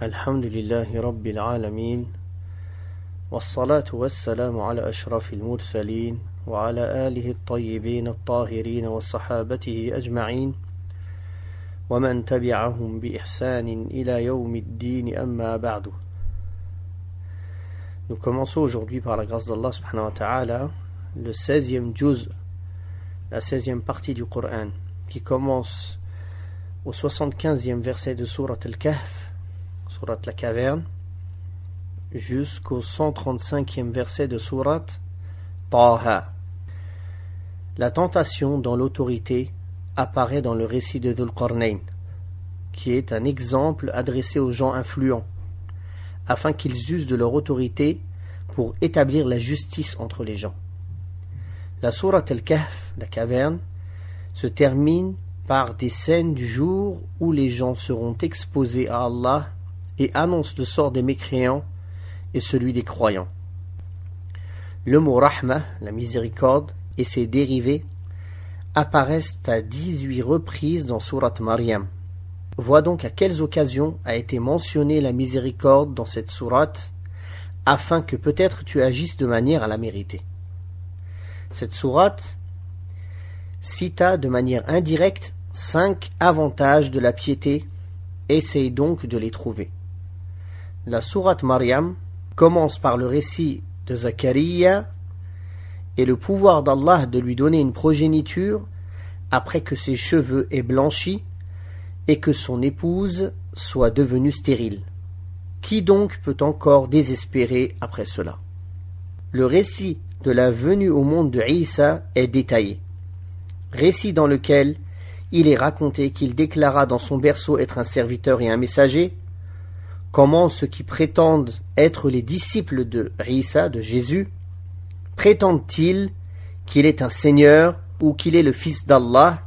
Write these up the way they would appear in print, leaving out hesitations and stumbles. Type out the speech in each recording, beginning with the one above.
الحمد لله رب العالمين والصلاة والسلام على أشرف المرسلين وعلى آله الطيبين الطاهرين وصحابته أجمعين ومن تبعهم بإحسان إلى يوم الدين أما بعد. Nous commençons aujourd'hui par la grâce d'Allah subhanahu wa ta'ala le 16e juz, la 16e partie du Coran qui commence au 75e verset de Sourate Al-Kahf, Sourate la caverne, jusqu'au 135e verset de Sourate Taha. La tentation dans l'autorité apparaît dans le récit de Dhul Qarnayn, qui est un exemple adressé aux gens influents, afin qu'ils usent de leur autorité pour établir la justice entre les gens. La Sourate Al-Kahf, la caverne, se termine par des scènes du jour où les gens seront exposés à Allah et annonce le sort des mécréants et celui des croyants. Le mot Rahma, la miséricorde, et ses dérivés apparaissent à 18 reprises dans Sourate Maryam. Vois donc à quelles occasions a été mentionnée la miséricorde dans cette sourate, afin que peut-être tu agisses de manière à la mériter. Cette sourate cita de manière indirecte 5 avantages de la piété, essaye donc de les trouver. La sourate Maryam commence par le récit de Zacharia et le pouvoir d'Allah de lui donner une progéniture après que ses cheveux aient blanchi et que son épouse soit devenue stérile. Qui donc peut encore désespérer après cela? Le récit de la venue au monde de Isa est détaillé, récit dans lequel il est raconté qu'il déclara dans son berceau être un serviteur et un messager. Comment ceux qui prétendent être les disciples de Isa, de Jésus, prétendent-ils qu'il est un Seigneur ou qu'il est le Fils d'Allah?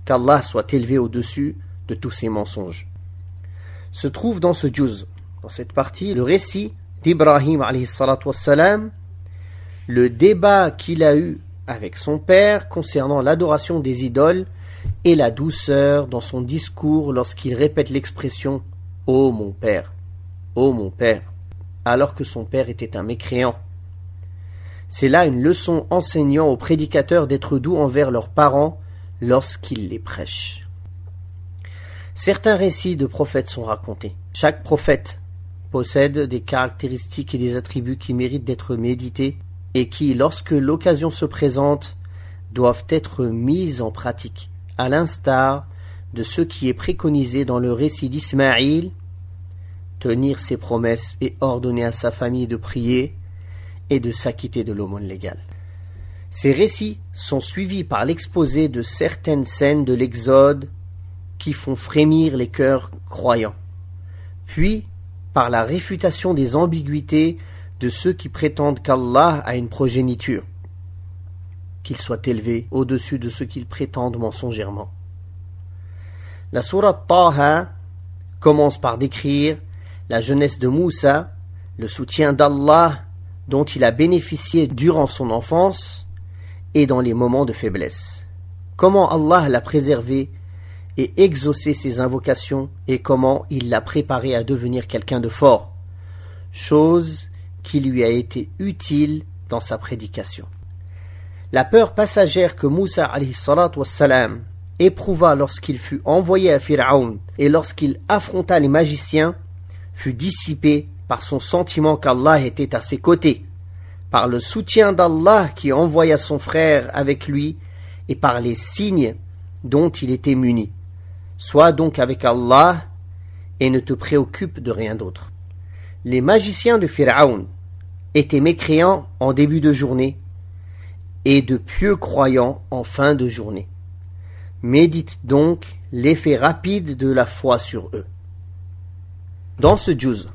Qu'Allah soit élevé au-dessus de tous ces mensonges. Se trouve dans ce juz, dans cette partie, le récit d'Ibrahim alayhi salatu wassalam, le débat qu'il a eu avec son père concernant l'adoration des idoles et la douceur dans son discours lorsqu'il répète l'expression « Ô mon père, alors que son père était un mécréant. C'est là une leçon enseignant aux prédicateurs d'être doux envers leurs parents lorsqu'ils les prêchent. Certains récits de prophètes sont racontés. Chaque prophète possède des caractéristiques et des attributs qui méritent d'être médités et qui, lorsque l'occasion se présente, doivent être mis en pratique, à l'instar de ce qui est préconisé dans le récit d'Ismaïl, tenir ses promesses et ordonner à sa famille de prier et de s'acquitter de l'aumône légale. Ces récits sont suivis par l'exposé de certaines scènes de l'Exode qui font frémir les cœurs croyants, puis par la réfutation des ambiguïtés de ceux qui prétendent qu'Allah a une progéniture, qu'il soit élevé au-dessus de ce qu'ils prétendent mensongèrement. La sourate Taha commence par décrire la jeunesse de Moussa, le soutien d'Allah dont il a bénéficié durant son enfance et dans les moments de faiblesse. Comment Allah l'a préservé et exaucé ses invocations et comment il l'a préparé à devenir quelqu'un de fort, chose qui lui a été utile dans sa prédication. La peur passagère que Moussa alayhi salatu wassalam éprouva lorsqu'il fut envoyé à Pharaon et lorsqu'il affronta les magiciens fut dissipée par son sentiment qu'Allah était à ses côtés, par le soutien d'Allah qui envoya son frère avec lui et par les signes dont il était muni. Sois donc avec Allah et ne te préoccupe de rien d'autre. Les magiciens de Pharaon étaient mécréants en début de journée et de pieux croyants en fin de journée. Médite donc l'effet rapide de la foi sur eux. Dans ce juz,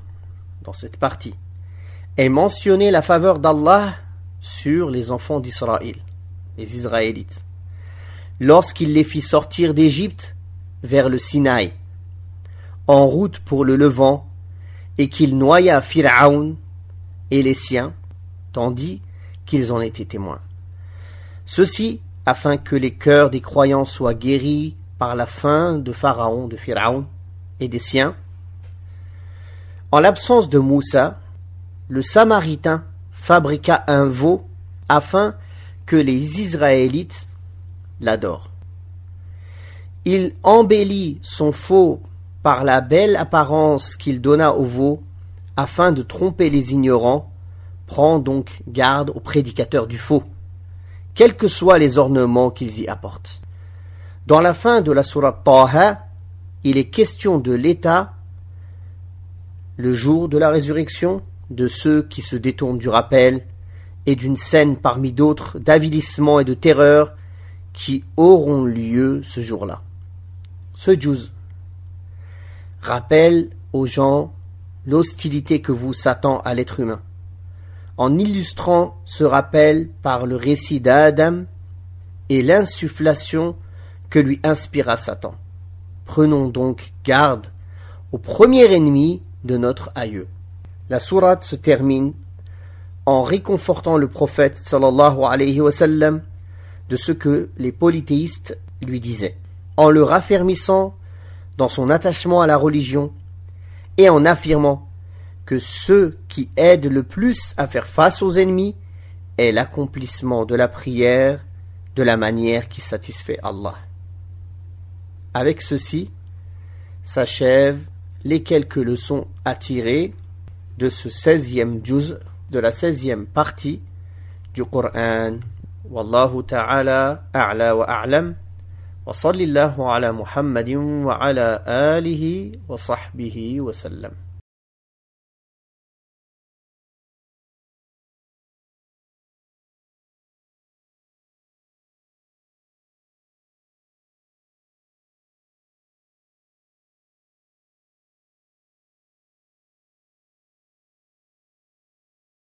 dans cette partie, est mentionnée la faveur d'Allah sur les enfants d'Israël, les Israélites, lorsqu'il les fit sortir d'Égypte vers le Sinaï, en route pour le Levant, et qu'il noya Pharaon et les siens, tandis qu'ils en étaient témoins. Ceci afin que les cœurs des croyants soient guéris par la fin de Pharaon, de Pharaon et des siens, En l'absence de Moussa, le Samaritain fabriqua un veau afin que les Israélites l'adorent. Il embellit son faux par la belle apparence qu'il donna au veau afin de tromper les ignorants. Prends donc garde aux prédicateurs du faux, quels que soient les ornements qu'ils y apportent. Dans la fin de la sourate Taha, il est question de l'état, le jour de la résurrection, de ceux qui se détournent du rappel, et d'une scène parmi d'autres d'avilissement et de terreur qui auront lieu ce jour-là. Ce juz rappelle aux gens l'hostilité que voue Satan à l'être humain, en illustrant ce rappel par le récit d'Adam et l'insufflation que lui inspira Satan. Prenons donc garde au premier ennemi de notre aïeux. La sourate se termine en réconfortant le prophète sallallahu alayhi wa sallam de ce que les polythéistes lui disaient, en le raffermissant dans son attachement à la religion et en affirmant que ce qui aide le plus à faire face aux ennemis est l'accomplissement de la prière de la manière qui satisfait Allah. Avec ceci s'achèvent les quelques leçons à tirer de ce 16e juz, de la 16e partie du Coran. Wallahu ta'ala a'la wa a'lam. Wa sallallahu ala Muhammadin wa ala alihi wa sahbihi wa sallam.